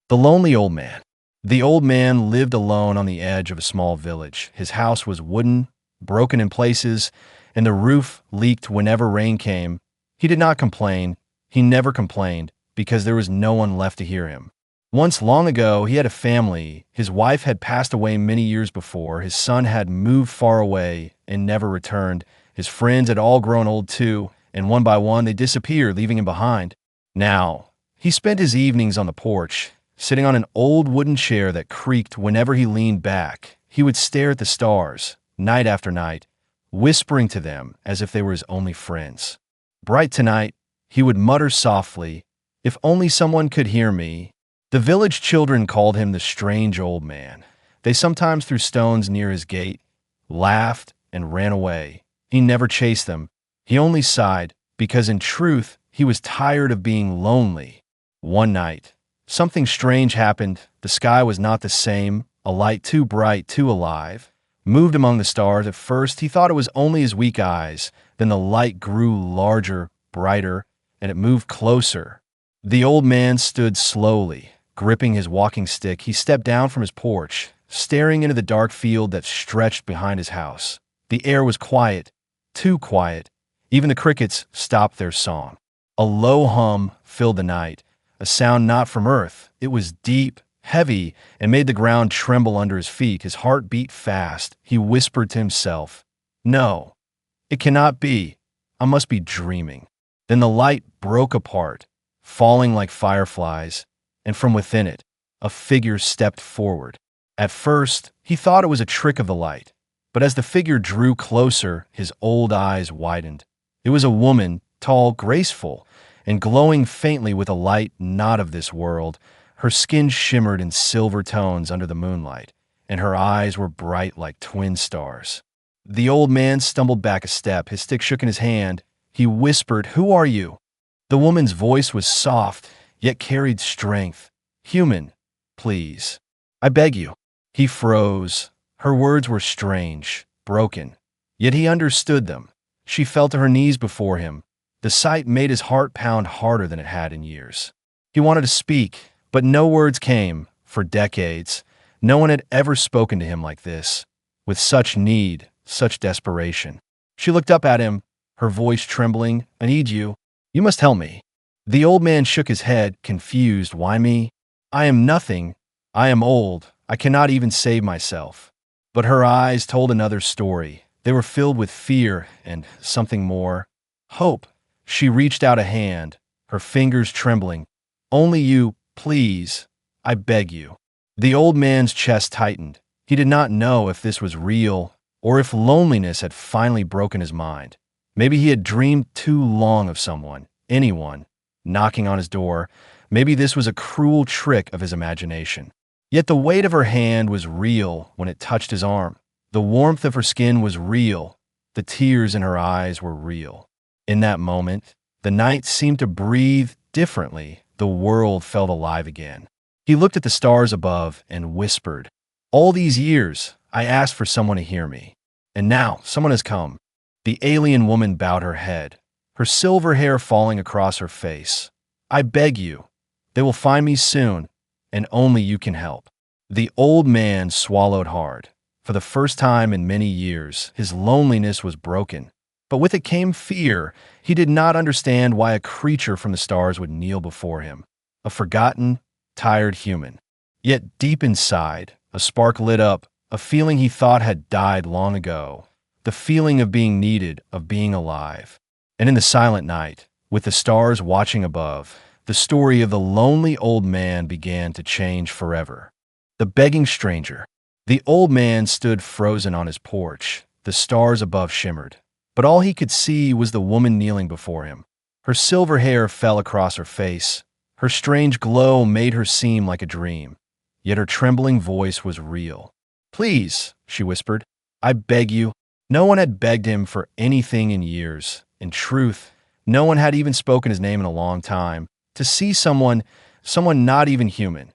The lonely old man. The old man lived alone on the edge of a small village. His house was wooden, broken in places, and the roof leaked whenever rain came. He did not complain. He never complained because there was no one left to hear him. Once long ago, he had a family. His wife had passed away many years before. His son had moved far away and never returned. His friends had all grown old too, and one by one they disappeared, leaving him behind. Now, he spent his evenings on the porch, sitting on an old wooden chair that creaked whenever he leaned back. He would stare at the stars, night after night, whispering to them as if they were his only friends. Bright tonight, he would mutter softly, "If only someone could hear me." The village children called him the strange old man. They sometimes threw stones near his gate, laughed, and ran away. He never chased them. He only sighed, because in truth, he was tired of being lonely. One night, something strange happened. The sky was not the same. A light too bright, too alive, moved among the stars. At first, he thought it was only his weak eyes. Then the light grew larger, brighter, and it moved closer. The old man stood slowly, gripping his walking stick. He stepped down from his porch, staring into the dark field that stretched behind his house. The air was quiet, too quiet. Even the crickets stopped their song. A low hum filled the night, a sound not from earth. It was deep, heavy, and made the ground tremble under his feet. His heart beat fast. He whispered to himself, "No, it cannot be. I must be dreaming." Then the light broke apart, falling like fireflies, and from within it, a figure stepped forward. At first, he thought it was a trick of the light, but as the figure drew closer, his old eyes widened. It was a woman, tall, graceful, and glowing faintly with a light not of this world. Her skin shimmered in silver tones under the moonlight, and her eyes were bright like twin stars. The old man stumbled back a step. His stick shook in his hand. He whispered, "Who are you?" The woman's voice was soft, yet carried strength. "Human, please. I beg you." He froze. Her words were strange, broken, yet he understood them. She fell to her knees before him. The sight made his heart pound harder than it had in years. He wanted to speak, but no words came. For decades, no one had ever spoken to him like this, with such need, such desperation. She looked up at him, her voice trembling. "I need you. You must help me." The old man shook his head, confused. "Why me? I am nothing. I am old. I cannot even save myself." But her eyes told another story. They were filled with fear and something more. Hope. She reached out a hand, her fingers trembling. "Only you, please. I beg you." The old man's chest tightened. He did not know if this was real or if loneliness had finally broken his mind. Maybe he had dreamed too long of someone, anyone, knocking on his door. Maybe this was a cruel trick of his imagination. Yet the weight of her hand was real when it touched his arm. The warmth of her skin was real. The tears in her eyes were real. In that moment, the night seemed to breathe differently. The world felt alive again. He looked at the stars above and whispered, "All these years, I asked for someone to hear me. And now, someone has come." The alien woman bowed her head, her silver hair falling across her face. "I beg you. They will find me soon, and only you can help." The old man swallowed hard. For the first time in many years, his loneliness was broken. But with it came fear. He did not understand why a creature from the stars would kneel before him. A forgotten, tired human. Yet deep inside, a spark lit up, a feeling he thought had died long ago. The feeling of being needed, of being alive. And in the silent night, with the stars watching above, the story of the lonely old man began to change forever. The begging stranger. The old man stood frozen on his porch. The stars above shimmered, but all he could see was the woman kneeling before him. Her silver hair fell across her face. Her strange glow made her seem like a dream, yet her trembling voice was real. "Please," she whispered, "I beg you." No one had begged him for anything in years. In truth, no one had even spoken his name in a long time. To see someone not even human,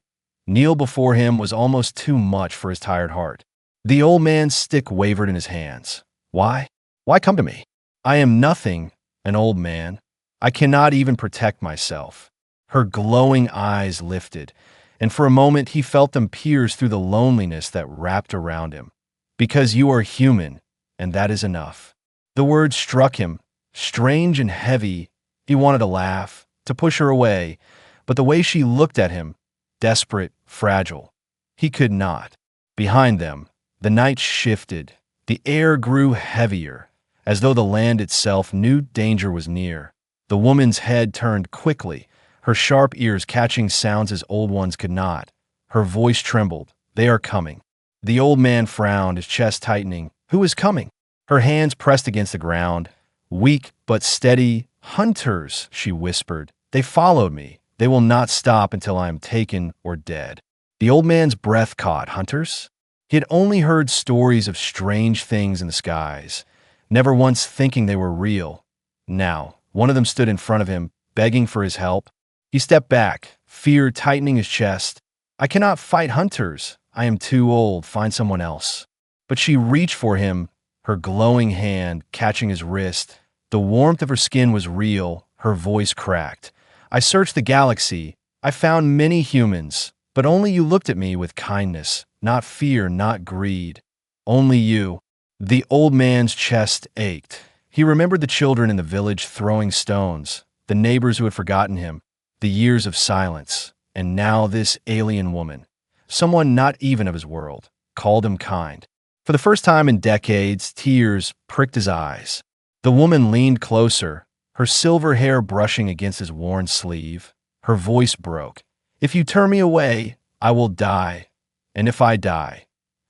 kneel before him was almost too much for his tired heart. The old man's stick wavered in his hands. "Why? Why come to me? I am nothing, an old man. I cannot even protect myself." Her glowing eyes lifted, and for a moment he felt them pierce through the loneliness that wrapped around him. Because you are human, and that is enough. The words struck him, strange and heavy. He wanted to laugh, to push her away, but the way she looked at him, desperate, fragile, he could not. Behind them, the night shifted. The air grew heavier, as though the land itself knew danger was near. The woman's head turned quickly, her sharp ears catching sounds as old ones could not. Her voice trembled. They are coming. The old man frowned, his chest tightening. Who is coming? Her hands pressed against the ground. Weak but steady. Hunters, she whispered. They followed me. They will not stop until I am taken or dead. The old man's breath caught. Hunters? He had only heard stories of strange things in the skies, never once thinking they were real. Now, one of them stood in front of him, begging for his help. He stepped back, fear tightening his chest. I cannot fight hunters. I am too old. Find someone else. But she reached for him, her glowing hand catching his wrist. The warmth of her skin was real, her voice cracked. I searched the galaxy. I found many humans, but only you looked at me with kindness, not fear, not greed. Only you. The old man's chest ached. He remembered the children in the village throwing stones, the neighbors who had forgotten him, the years of silence, and now this alien woman, someone not even of his world, called him kind. For the first time in decades, tears pricked his eyes. The woman leaned closer, her silver hair brushing against his worn sleeve. Her voice broke. If you turn me away, I will die. And if I die,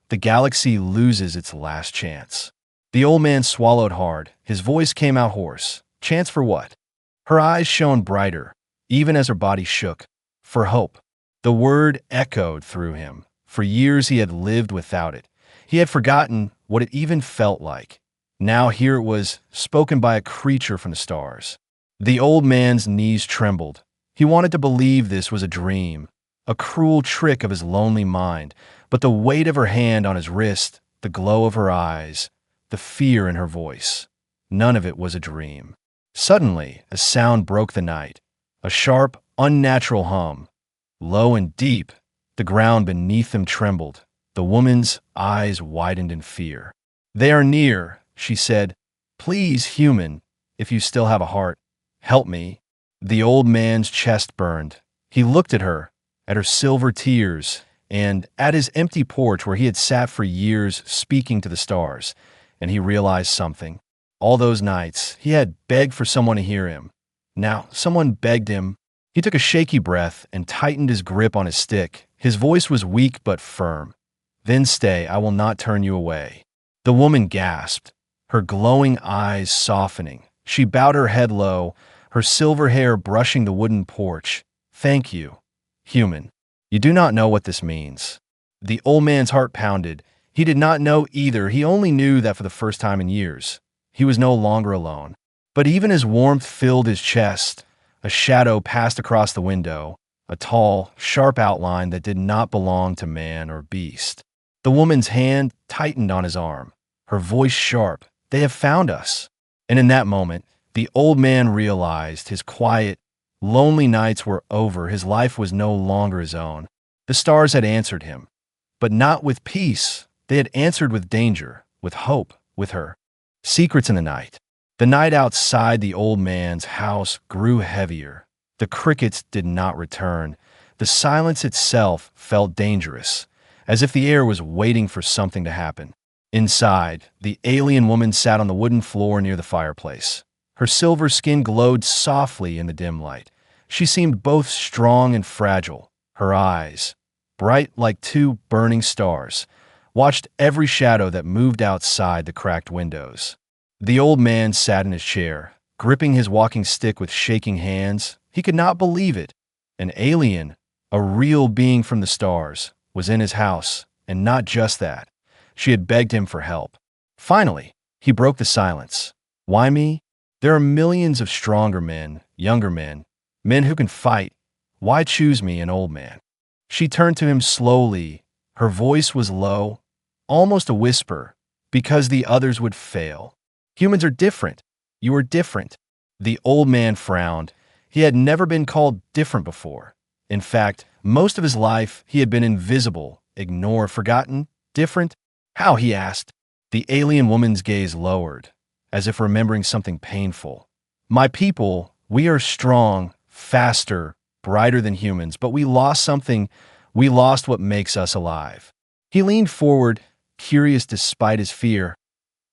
the galaxy loses its last chance. The old man swallowed hard. His voice came out hoarse. Chance for what? Her eyes shone brighter, even as her body shook. For hope. The word echoed through him. For years he had lived without it. He had forgotten what it even felt like. Now here it was, spoken by a creature from the stars. The old man's knees trembled. He wanted to believe this was a dream, a cruel trick of his lonely mind, but the weight of her hand on his wrist, the glow of her eyes, the fear in her voice, none of it was a dream. Suddenly, a sound broke the night, a sharp, unnatural hum. Low and deep, the ground beneath them trembled. The woman's eyes widened in fear. They are near, she said. Please, human, if you still have a heart, help me. The old man's chest burned. He looked at her, at her silver tears, and at his empty porch where he had sat for years speaking to the stars, and he realized something. All those nights, he had begged for someone to hear him. Now, someone begged him. He took a shaky breath and tightened his grip on his stick. His voice was weak but firm. Then stay, I will not turn you away. The woman gasped, her glowing eyes softening. She bowed her head low, her silver hair brushing the wooden porch. Thank you, human. You do not know what this means. The old man's heart pounded. He did not know either. He only knew that for the first time in years, he was no longer alone. But even as warmth filled his chest, a shadow passed across the window, a tall, sharp outline that did not belong to man or beast. The woman's hand tightened on his arm, her voice sharp. They have found us. And in that moment, the old man realized his quiet, lonely nights were over. His life was no longer his own. The stars had answered him, but not with peace. They had answered with danger, with hope, with her. Secrets in the night. The night outside the old man's house grew heavier. The crickets did not return. The silence itself felt dangerous, as if the air was waiting for something to happen. Inside, the alien woman sat on the wooden floor near the fireplace. Her silver skin glowed softly in the dim light. She seemed both strong and fragile. Her eyes, bright like two burning stars, watched every shadow that moved outside the cracked windows. The old man sat in his chair, gripping his walking stick with shaking hands. He could not believe it. An alien, a real being from the stars, was in his house, and not just that. She had begged him for help. Finally, he broke the silence. Why me? There are millions of stronger men, younger men, men who can fight. Why choose me, an old man? She turned to him slowly. Her voice was low, almost a whisper, because the others would fail. Humans are different. You are different. The old man frowned. He had never been called different before. In fact, Most of his life, he had been invisible, ignored, forgotten, different. How, he asked. The alien woman's gaze lowered, as if remembering something painful. My people, we are strong, faster, brighter than humans, but we lost something. We lost what makes us alive. He leaned forward, curious despite his fear.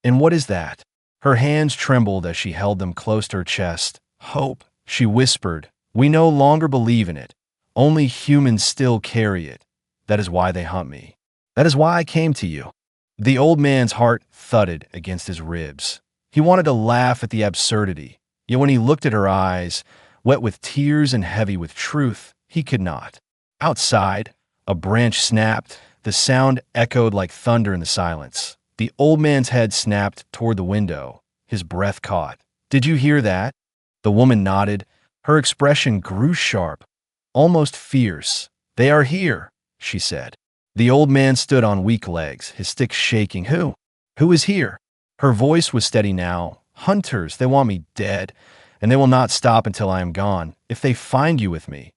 And what is that? Her hands trembled as she held them close to her chest. Hope, she whispered. We no longer believe in it. Only humans still carry it. That is why they hunt me. That is why I came to you. The old man's heart thudded against his ribs. He wanted to laugh at the absurdity, yet when he looked at her eyes, wet with tears and heavy with truth, he could not. Outside, a branch snapped. The sound echoed like thunder in the silence. The old man's head snapped toward the window. His breath caught. Did you hear that? The woman nodded. Her expression grew sharp, almost fierce. They are here, she said. The old man stood on weak legs, his stick shaking. Who? Who is here? Her voice was steady now. Hunters, they want me dead, and they will not stop until I am gone. If they find you with me,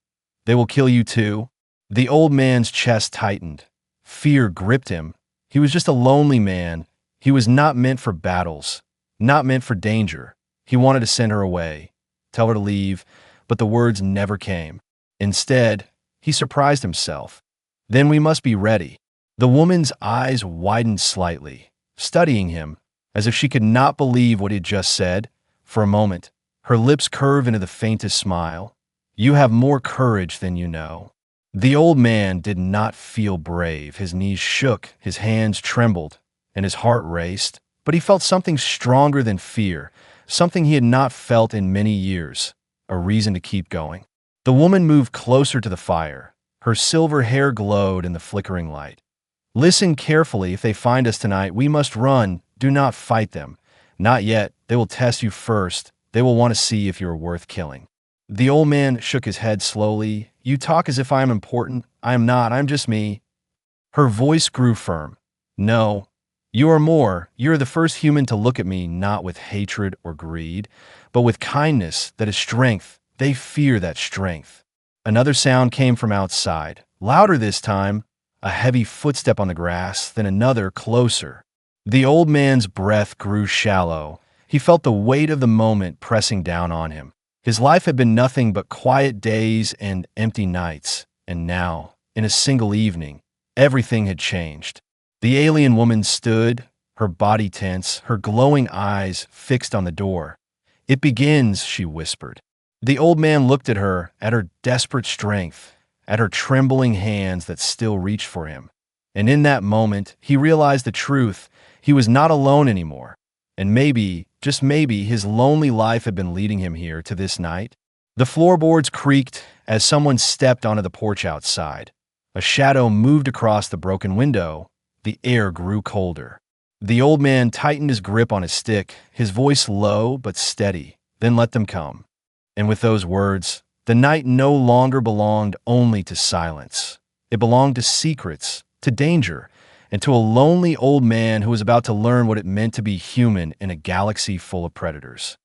they will kill you too. The old man's chest tightened. Fear gripped him. He was just a lonely man. He was not meant for battles, not meant for danger. He wanted to send her away, tell her to leave, but the words never came. Instead, he surprised himself. Then we must be ready. The woman's eyes widened slightly, studying him, as if she could not believe what he had just said. For a moment, her lips curved into the faintest smile. You have more courage than you know. The old man did not feel brave. His knees shook, his hands trembled, and his heart raced. But he felt something stronger than fear, something he had not felt in many years, a reason to keep going. The woman moved closer to the fire. Her silver hair glowed in the flickering light. Listen carefully. If they find us tonight, we must run. Do not fight them. Not yet. They will test you first. They will want to see if you are worth killing. The old man shook his head slowly. You talk as if I am important. I am not. I am just me. Her voice grew firm. No, you are more. You are the first human to look at me not with hatred or greed, but with kindness that is strength. They fear that strength. Another sound came from outside, louder this time, a heavy footstep on the grass, then another closer. The old man's breath grew shallow. He felt the weight of the moment pressing down on him. His life had been nothing but quiet days and empty nights, and now, in a single evening, everything had changed. The alien woman stood, her body tense, her glowing eyes fixed on the door. It begins, she whispered. The old man looked at her desperate strength, at her trembling hands that still reached for him. And in that moment, he realized the truth. He was not alone anymore. And maybe, just maybe, his lonely life had been leading him here to this night. The floorboards creaked as someone stepped onto the porch outside. A shadow moved across the broken window. The air grew colder. The old man tightened his grip on his stick, his voice low but steady. Then let them come. And with those words, the night no longer belonged only to silence. It belonged to secrets, to danger, and to a lonely old man who was about to learn what it meant to be human in a galaxy full of predators.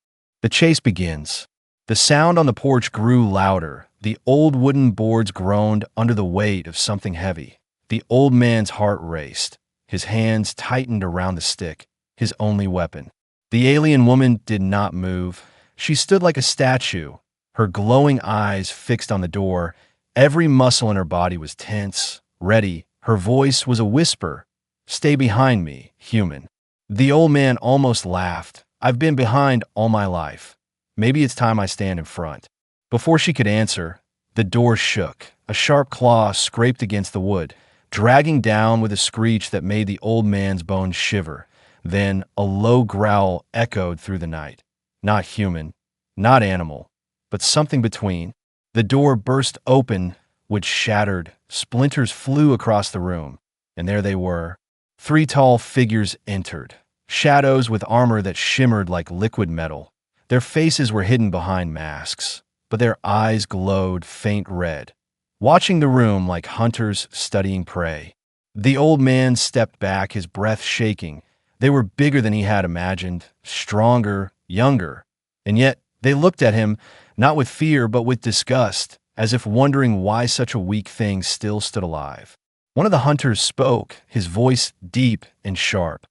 The chase begins. The sound on the porch grew louder. The old wooden boards groaned under the weight of something heavy. The old man's heart raced. His hands tightened around the stick, his only weapon. The alien woman did not move. She stood like a statue, her glowing eyes fixed on the door. Every muscle in her body was tense, ready. Her voice was a whisper. Stay behind me, human. The old man almost laughed. I've been behind all my life. Maybe it's time I stand in front. Before she could answer, the door shook. A sharp claw scraped against the wood, dragging down with a screech that made the old man's bones shiver. Then a low growl echoed through the night. Not human, not animal, but something between. The door burst open, which shattered. Splinters flew across the room, and there they were. 3 tall figures entered, shadows with armor that shimmered like liquid metal. Their faces were hidden behind masks, but their eyes glowed faint red, watching the room like hunters studying prey. The old man stepped back, his breath shaking. They were bigger than he had imagined, stronger, younger, and yet they looked at him not with fear but with disgust. as if wondering why such a weak thing still stood alive. One of the hunters spoke, his voice deep and sharp.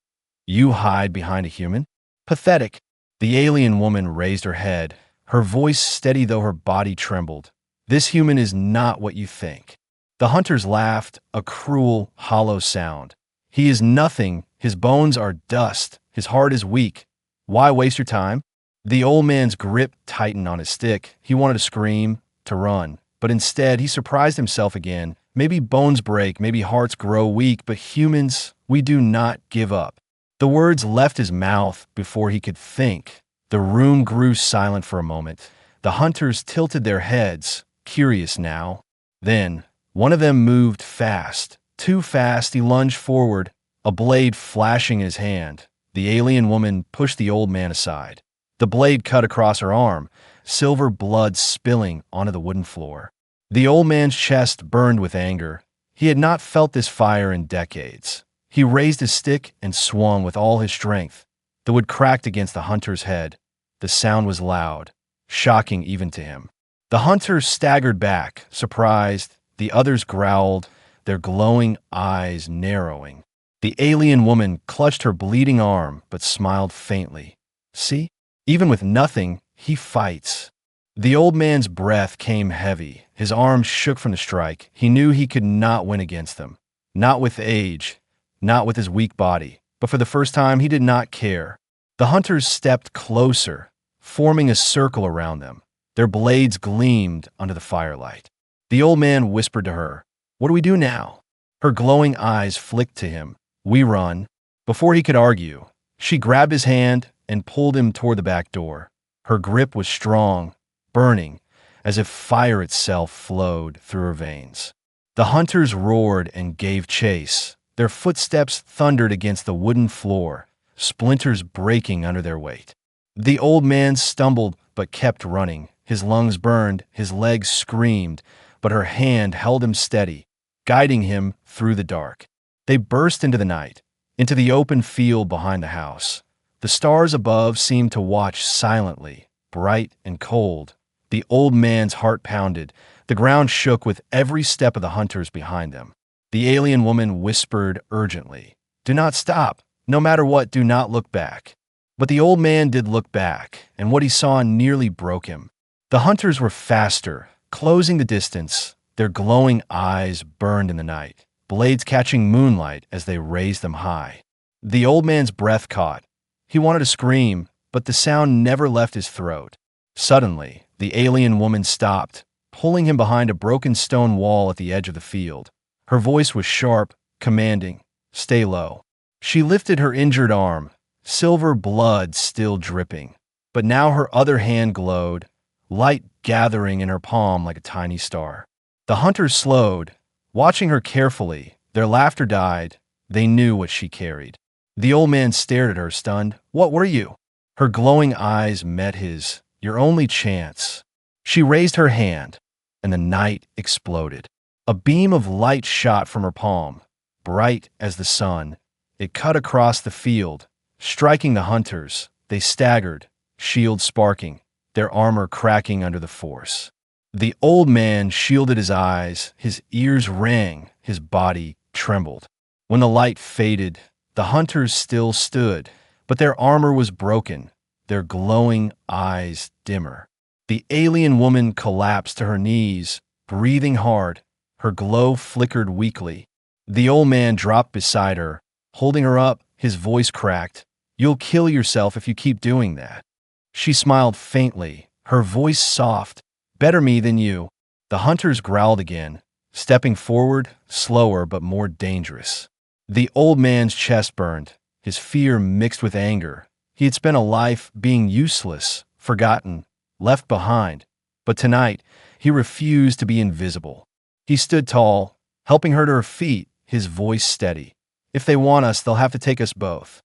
"You hide behind a human? Pathetic." The alien woman raised her head, her voice steady though her body trembled. "This human is not what you think." The hunters laughed, a cruel, hollow sound. "He is nothing. His bones are dust. His heart is weak. Why waste your time?" The old man's grip tightened on his stick. He wanted to scream, to run, but instead he surprised himself again. Maybe bones break, maybe hearts grow weak, but humans, we do not give up. The words left his mouth before he could think. The room grew silent for a moment. The hunters tilted their heads, curious now. Then, one of them moved fast. Too fast, he lunged forward, a blade flashing in his hand. The alien woman pushed the old man aside. The blade cut across her arm, silver blood spilling onto the wooden floor. The old man's chest burned with anger. He had not felt this fire in decades. He raised his stick and swung with all his strength. The wood cracked against the hunter's head. The sound was loud, shocking even to him. The hunter staggered back, surprised. The others growled, their glowing eyes narrowing. The alien woman clutched her bleeding arm, but smiled faintly. "See? Even with nothing, he fights." The old man's breath came heavy. His arms shook from the strike. He knew he could not win against them. Not with age, not with his weak body. But for the first time, he did not care. The hunters stepped closer, forming a circle around them. Their blades gleamed under the firelight. The old man whispered to her, "What do we do now?" Her glowing eyes flicked to him. "We run." Before he could argue, she grabbed his hand and pulled him toward the back door. Her grip was strong, burning, as if fire itself flowed through her veins. The hunters roared and gave chase. Their footsteps thundered against the wooden floor, splinters breaking under their weight. The old man stumbled but kept running. His lungs burned, his legs screamed, but her hand held him steady, guiding him through the dark. They burst into the night, into the open field behind the house. The stars above seemed to watch silently, bright and cold. The old man's heart pounded. The ground shook with every step of the hunters behind them. The alien woman whispered urgently, "Do not stop. No matter what, do not look back." But the old man did look back, and what he saw nearly broke him. The hunters were faster, closing the distance. Their glowing eyes burned in the night, blades catching moonlight as they raised them high. The old man's breath caught. He wanted to scream, but the sound never left his throat. Suddenly, the alien woman stopped, pulling him behind a broken stone wall at the edge of the field. Her voice was sharp, commanding, "Stay low." She lifted her injured arm, silver blood still dripping. But now her other hand glowed, light gathering in her palm like a tiny star. The hunters slowed, watching her carefully. Their laughter died. They knew what she carried. The old man stared at her, stunned. "What were you?" Her glowing eyes met his. "Your only chance." She raised her hand, and the night exploded. A beam of light shot from her palm, bright as the sun. It cut across the field, striking the hunters. They staggered, shields sparking, their armor cracking under the force. The old man shielded his eyes, his ears rang, his body trembled. When the light faded, the hunters still stood, but their armor was broken, their glowing eyes dimmer. The alien woman collapsed to her knees, breathing hard. Her glow flickered weakly. The old man dropped beside her, holding her up, his voice cracked. "You'll kill yourself if you keep doing that." She smiled faintly, her voice soft. "Better me than you." The hunters growled again, stepping forward, slower but more dangerous. The old man's chest burned, his fear mixed with anger. He had spent a life being useless, forgotten, left behind. But tonight, he refused to be invisible. He stood tall, helping her to her feet, his voice steady. "If they want us, they'll have to take us both."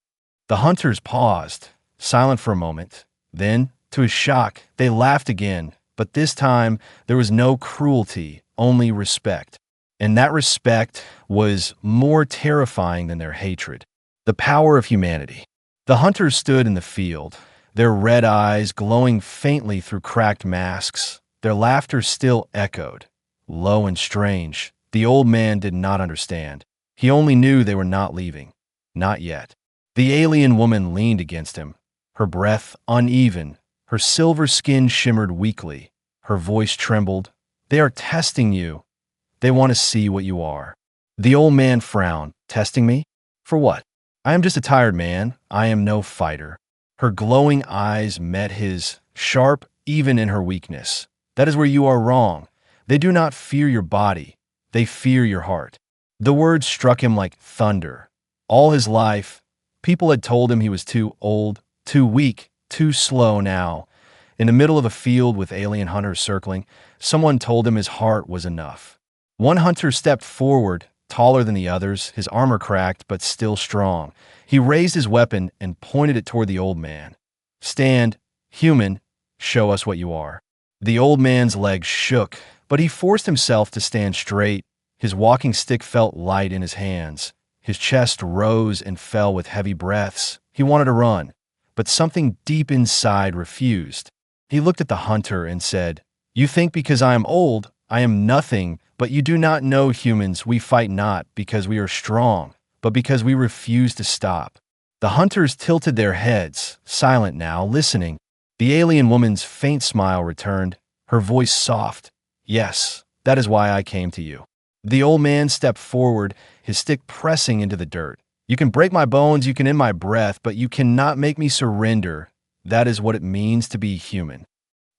The hunters paused, silent for a moment. Then, to his shock, they laughed again. But this time, there was no cruelty, only respect. And that respect was more terrifying than their hatred. The power of humanity. The hunters stood in the field, their red eyes glowing faintly through cracked masks. Their laughter still echoed, low and strange. The old man did not understand. He only knew they were not leaving. Not yet. The alien woman leaned against him, her breath uneven, her silver skin shimmered weakly. Her voice trembled. They are testing you. They want to see what you are. The old man frowned. Testing me? For what? I am just a tired man. I am no fighter. Her glowing eyes met his, sharp even in her weakness. That is where you are wrong. They do not fear your body. They fear your heart. The words struck him like thunder. All his life, people had told him he was too old, too weak, too slow now. In the middle of a field with alien hunters circling, someone told him his heart was enough. One hunter stepped forward, taller than the others, his armor cracked but still strong. He raised his weapon and pointed it toward the old man. Stand, human, show us what you are. The old man's legs shook, but he forced himself to stand straight. His walking stick felt light in his hands. His chest rose and fell with heavy breaths. He wanted to run, but something deep inside refused. He looked at the hunter and said, "You think because I am old, I am nothing, but you do not know, humans, we fight not because we are strong, but because we refuse to stop." The hunters tilted their heads, silent now, listening. The alien woman's faint smile returned, her voice soft. "Yes, that is why I came to you." The old man stepped forward, his stick pressing into the dirt. "You can break my bones, you can end my breath, but you cannot make me surrender. That is what it means to be human."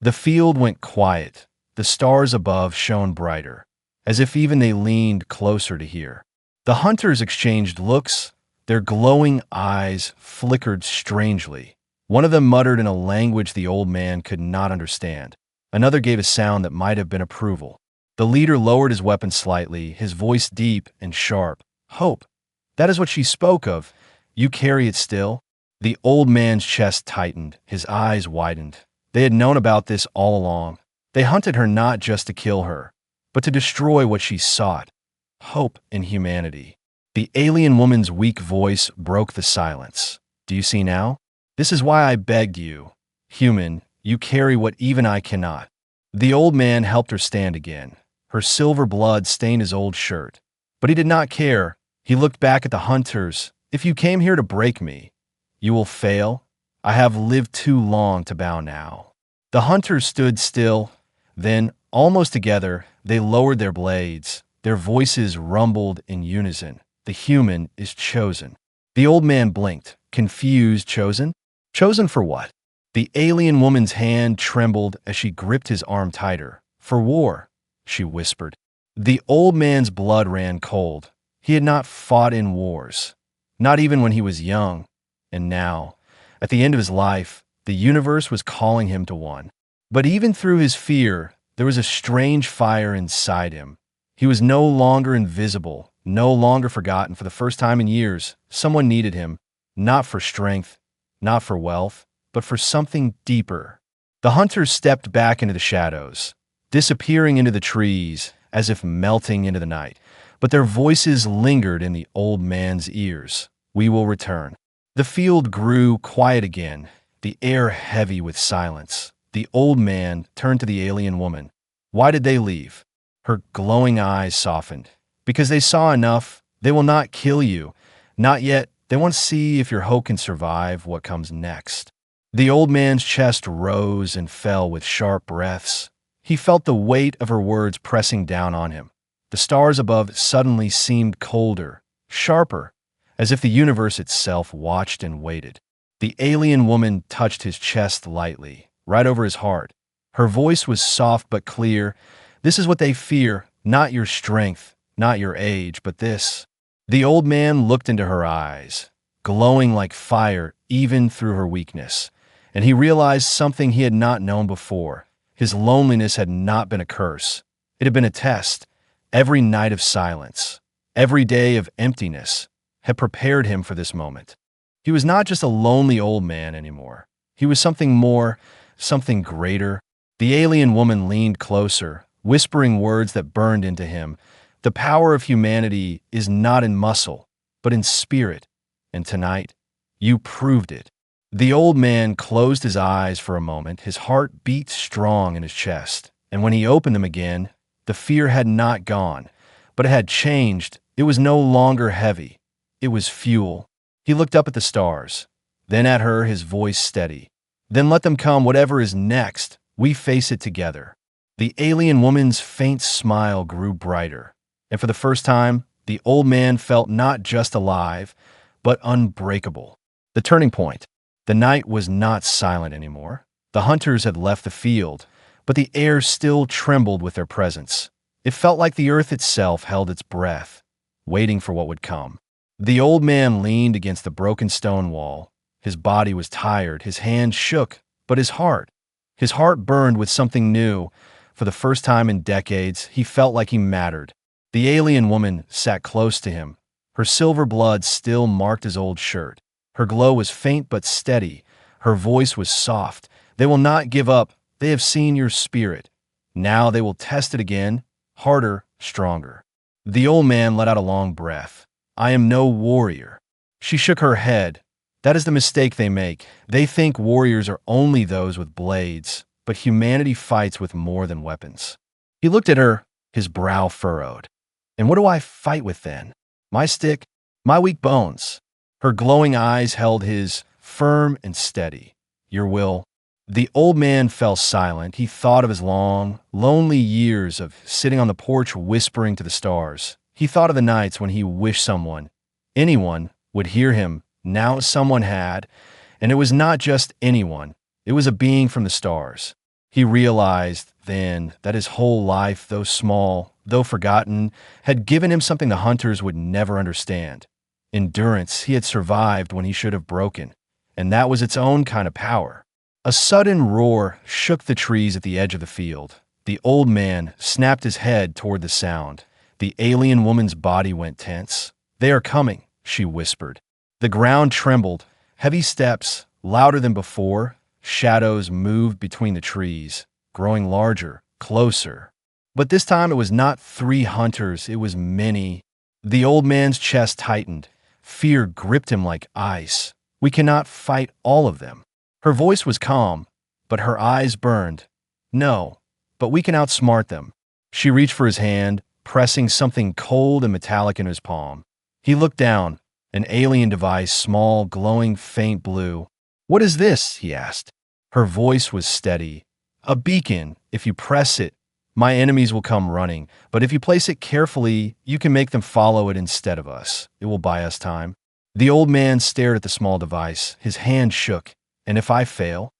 The field went quiet. The stars above shone brighter, as if even they leaned closer to hear. The hunters exchanged looks. Their glowing eyes flickered strangely. One of them muttered in a language the old man could not understand. Another gave a sound that might have been approval. The leader lowered his weapon slightly, his voice deep and sharp. "Hope. That is what she spoke of. You carry it still?" The old man's chest tightened, his eyes widened. They had known about this all along. They hunted her not just to kill her, but to destroy what she sought, hope in humanity. The alien woman's weak voice broke the silence. "Do you see now? This is why I begged you. Human, you carry what even I cannot." The old man helped her stand again. Her silver blood stained his old shirt. But he did not care. He looked back at the hunters. "If you came here to break me, you will fail. I have lived too long to bow now." The hunters stood still. Then, almost together, they lowered their blades. Their voices rumbled in unison. "The human is chosen." The old man blinked, confused. Chosen? Chosen for what? The alien woman's hand trembled as she gripped his arm tighter. "For war," she whispered. The old man's blood ran cold. He had not fought in wars, not even when he was young. And now, at the end of his life, the universe was calling him to one. But even through his fear, there was a strange fire inside him. He was no longer invisible, no longer forgotten. For the first time in years, someone needed him, not for strength, not for wealth, but for something deeper. The hunters stepped back into the shadows, disappearing into the trees, as if melting into the night. But their voices lingered in the old man's ears. "We will return." The field grew quiet again, the air heavy with silence. The old man turned to the alien woman. "Why did they leave?" Her glowing eyes softened. "Because they saw enough. They will not kill you. Not yet. They want to see if your hope can survive what comes next." The old man's chest rose and fell with sharp breaths. He felt the weight of her words pressing down on him. The stars above suddenly seemed colder, sharper, as if the universe itself watched and waited. The alien woman touched his chest lightly, right over his heart. Her voice was soft but clear. "This is what they fear, not your strength, not your age, but this." The old man looked into her eyes, glowing like fire even through her weakness, and he realized something he had not known before. His loneliness had not been a curse. It had been a test. Every night of silence, every day of emptiness, had prepared him for this moment. He was not just a lonely old man anymore. He was something more, something greater. The alien woman leaned closer, whispering words that burned into him. "The power of humanity is not in muscle, but in spirit. And tonight, you proved it." The old man closed his eyes for a moment. His heart beat strong in his chest. And when he opened them again, the fear had not gone, but it had changed. It was no longer heavy. It was fuel. He looked up at the stars, then at her, his voice steady. Then let them come, whatever is next. We face it together. The alien woman's faint smile grew brighter, and for the first time, the old man felt not just alive, but unbreakable. The turning point. The night was not silent anymore. The hunters had left the field, but the air still trembled with their presence. It felt like the earth itself held its breath, waiting for what would come. The old man leaned against the broken stone wall. His body was tired, his hands shook, but his heart burned with something new. For the first time in decades, he felt like he mattered. The alien woman sat close to him. Her silver blood still marked his old shirt. Her glow was faint but steady. Her voice was soft. They will not give up. They have seen your spirit. Now they will test it again, harder, stronger. The old man let out a long breath. I am no warrior. She shook her head. That is the mistake they make. They think warriors are only those with blades, but humanity fights with more than weapons. He looked at her, his brow furrowed. And what do I fight with then? My stick, my weak bones. Her glowing eyes held his, firm and steady. Your will. The old man fell silent. He thought of his long, lonely years of sitting on the porch whispering to the stars. He thought of the nights when he wished someone, anyone, would hear him. Now someone had, and it was not just anyone. It was a being from the stars. He realized then that his whole life, though small, though forgotten, had given him something the hunters would never understand. Endurance. He had survived when he should have broken, and that was its own kind of power. A sudden roar shook the trees at the edge of the field. The old man snapped his head toward the sound. The alien woman's body went tense. They are coming, she whispered. The ground trembled. Heavy steps, louder than before. Shadows moved between the trees, growing larger, closer. But this time it was not 3 hunters, it was many. The old man's chest tightened. Fear gripped him like ice. We cannot fight all of them. Her voice was calm, but her eyes burned. No, but we can outsmart them. She reached for his hand, pressing something cold and metallic in his palm. He looked down. An alien device, small, glowing, faint blue. What is this? He asked. Her voice was steady. A beacon. If you press it, my enemies will come running. But if you place it carefully, you can make them follow it instead of us. It will buy us time. The old man stared at the small device. His hand shook. And if I fail?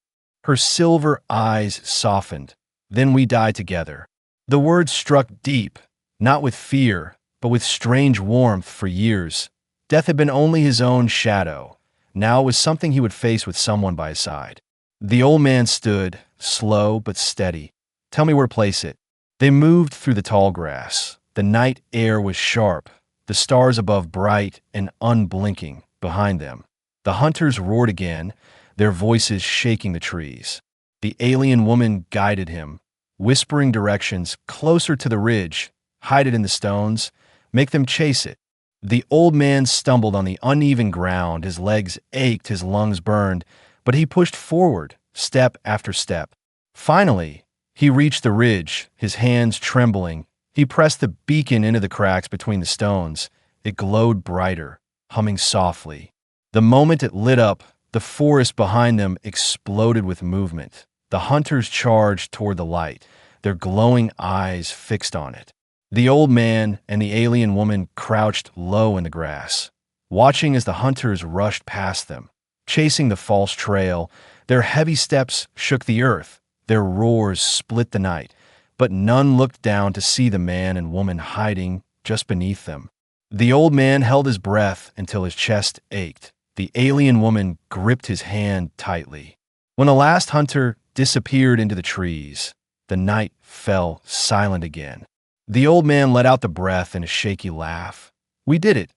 Her silver eyes softened. Then we die together. The words struck deep, not with fear, but with strange warmth. For years, death had been only his own shadow. Now it was something he would face with someone by his side. The old man stood, slow but steady. Tell me where to place it. They moved through the tall grass. The night air was sharp, the stars above bright and unblinking behind them. The hunters roared again, their voices shaking the trees. The alien woman guided him, whispering directions closer to the ridge. Hide it in the stones. Make them chase it. The old man stumbled on the uneven ground. His legs ached, his lungs burned, but he pushed forward, step after step. Finally, he reached the ridge, his hands trembling. He pressed the beacon into the cracks between the stones. It glowed brighter, humming softly. The moment it lit up, the forest behind them exploded with movement. The hunters charged toward the light, their glowing eyes fixed on it. The old man and the alien woman crouched low in the grass, watching as the hunters rushed past them, chasing the false trail. Their heavy steps shook the earth, their roars split the night, but none looked down to see the man and woman hiding just beneath them. The old man held his breath until his chest ached. The alien woman gripped his hand tightly. When the last hunter disappeared into the trees, the night fell silent again. The old man let out the breath in a shaky laugh. We did it.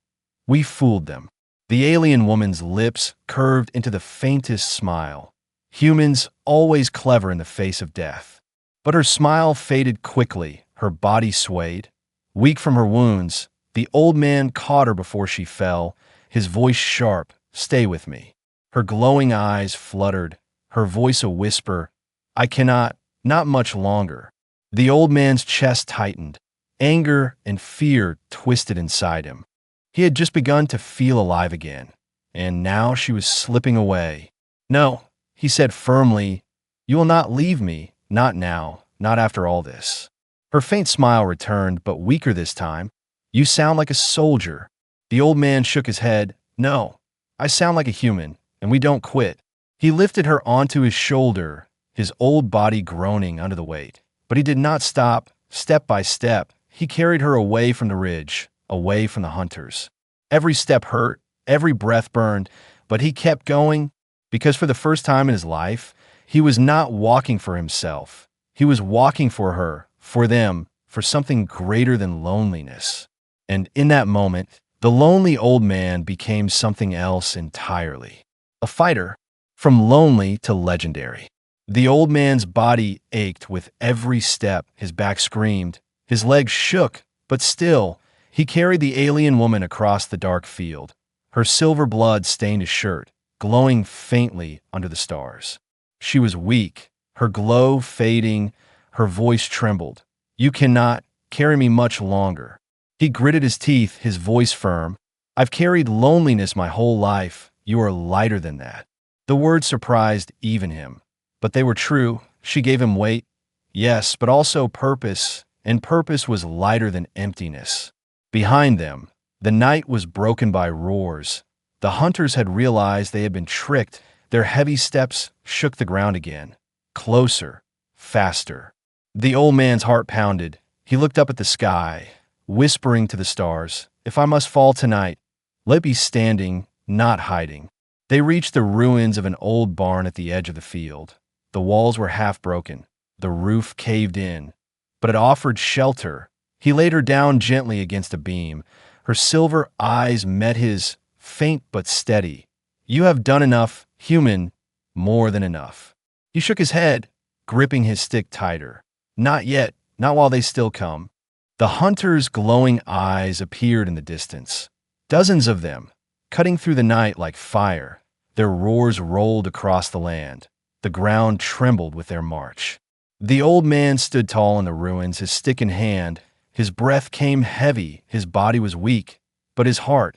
We fooled them. The alien woman's lips curved into the faintest smile. Humans always clever in the face of death. But her smile faded quickly. Her body swayed. Weak from her wounds, the old man caught her before she fell, his voice sharp. Stay with me. Her glowing eyes fluttered, her voice a whisper. I cannot, not much longer. The old man's chest tightened. Anger and fear twisted inside him. He had just begun to feel alive again, and now she was slipping away. "No," he said firmly, "you will not leave me, not now, not after all this." Her faint smile returned, but weaker this time. "You sound like a soldier." The old man shook his head. "No, I sound like a human, and we don't quit." He lifted her onto his shoulder, his old body groaning under the weight. But he did not stop. Step by step, he carried her away from the ridge, away from the hunters. Every step hurt, every breath burned, but he kept going because for the first time in his life, he was not walking for himself. He was walking for her, for them, for something greater than loneliness. And in that moment, the lonely old man became something else entirely. A fighter, from lonely to legendary. The old man's body ached with every step, his back screamed, his legs shook, but still, he carried the alien woman across the dark field. Her silver blood stained his shirt, glowing faintly under the stars. She was weak, her glow fading, her voice trembled. "You cannot carry me much longer." He gritted his teeth, his voice firm. "I've carried loneliness my whole life. You are lighter than that." The words surprised even him. But they were true. She gave him weight. Yes, but also purpose, and purpose was lighter than emptiness. Behind them, the night was broken by roars. The hunters had realized they had been tricked. Their heavy steps shook the ground again. Closer, faster. The old man's heart pounded. He looked up at the sky, whispering to the stars, "If I must fall tonight, let me be standing, not hiding." They reached the ruins of an old barn at the edge of the field. The walls were half broken. The roof caved in, but it offered shelter. He laid her down gently against a beam. Her silver eyes met his, faint but steady. "You have done enough, human, more than enough." He shook his head, gripping his stick tighter. "Not yet, not while they still come." The hunter's glowing eyes appeared in the distance. Dozens of them, cutting through the night like fire. Their roars rolled across the land. The ground trembled with their march. The old man stood tall in the ruins, his stick in hand. His breath came heavy, his body was weak, but his heart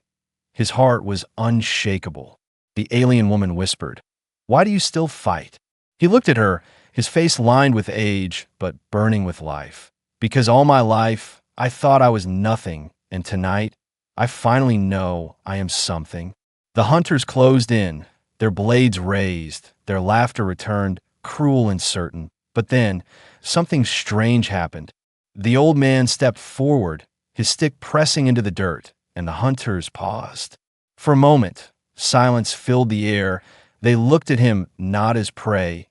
was unshakable. The alien woman whispered, "Why do you still fight?" He looked at her, his face lined with age, but burning with life. "Because all my life, I thought I was nothing, and tonight, I finally know I am something." The hunters closed in, their blades raised, their laughter returned, cruel and certain. But then, something strange happened. The old man stepped forward, his stick pressing into the dirt, and the hunters paused. For a moment, silence filled the air. They looked at him not as prey,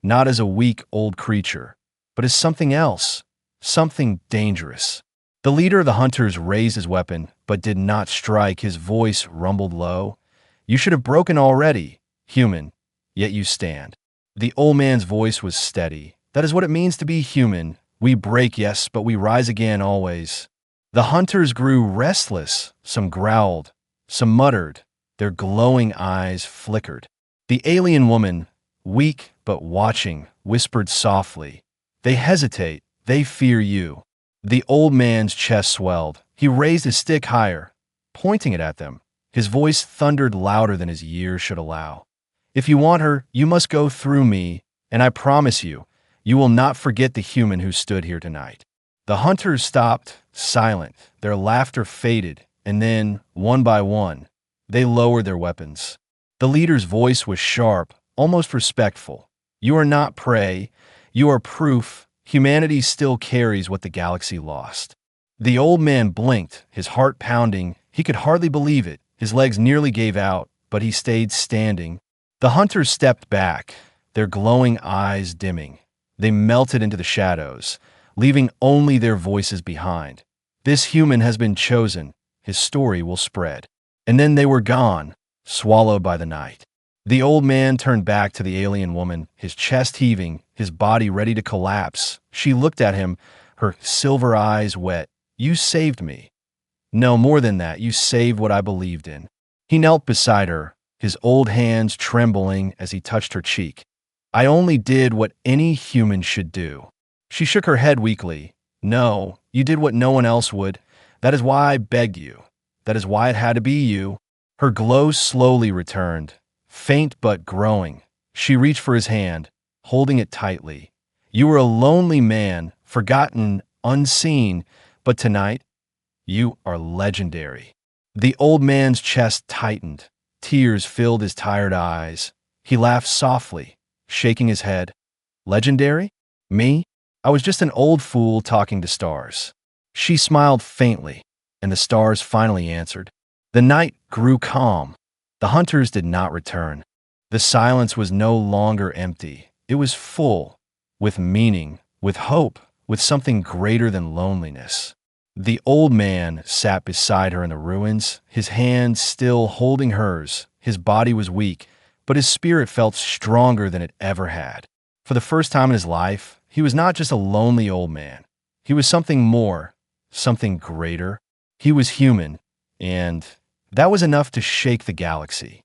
not as a weak old creature, but as something else, something dangerous. The leader of the hunters raised his weapon, but did not strike. His voice rumbled low. "You should have broken already, human, yet you stand." The old man's voice was steady. "That is what it means to be human. We break, yes, but we rise again always." The hunters grew restless. Some growled, some muttered. Their glowing eyes flickered. The alien woman, weak but watching, whispered softly, "They hesitate. They fear you." The old man's chest swelled. He raised his stick higher, pointing it at them. His voice thundered louder than his years should allow. "If you want her, you must go through me, and I promise you, you will not forget the human who stood here tonight." The hunters stopped, silent. Their laughter faded, and then, one by one, they lowered their weapons. The leader's voice was sharp, almost respectful. "You are not prey. You are proof. Humanity still carries what the galaxy lost." The old man blinked, his heart pounding. He could hardly believe it. His legs nearly gave out, but he stayed standing. The hunters stepped back, their glowing eyes dimming. They melted into the shadows, leaving only their voices behind. "This human has been chosen. His story will spread." And then they were gone, swallowed by the night. The old man turned back to the alien woman, his chest heaving, his body ready to collapse. She looked at him, her silver eyes wet. "You saved me. No, more than that, you saved what I believed in." He knelt beside her, his old hands trembling as he touched her cheek. "I only did what any human should do." She shook her head weakly. No, you did what no one else would. That is why I begged you. That is why it had to be you. Her glow slowly returned, faint but growing. She reached for his hand, holding it tightly. You were a lonely man, forgotten, unseen, but tonight, you are legendary. The old man's chest tightened. Tears filled his tired eyes. He laughed softly, shaking his head. Legendary? Me? I was just an old fool talking to stars. She smiled faintly, and the stars finally answered. The night grew calm. The hunters did not return. The silence was no longer empty. It was full, with meaning, with hope, with something greater than loneliness. The old man sat beside her in the ruins, his hand still holding hers. His body was weak, but his spirit felt stronger than it ever had. For the first time in his life, he was not just a lonely old man. He was something more, something greater. He was human, and that was enough to shake the galaxy.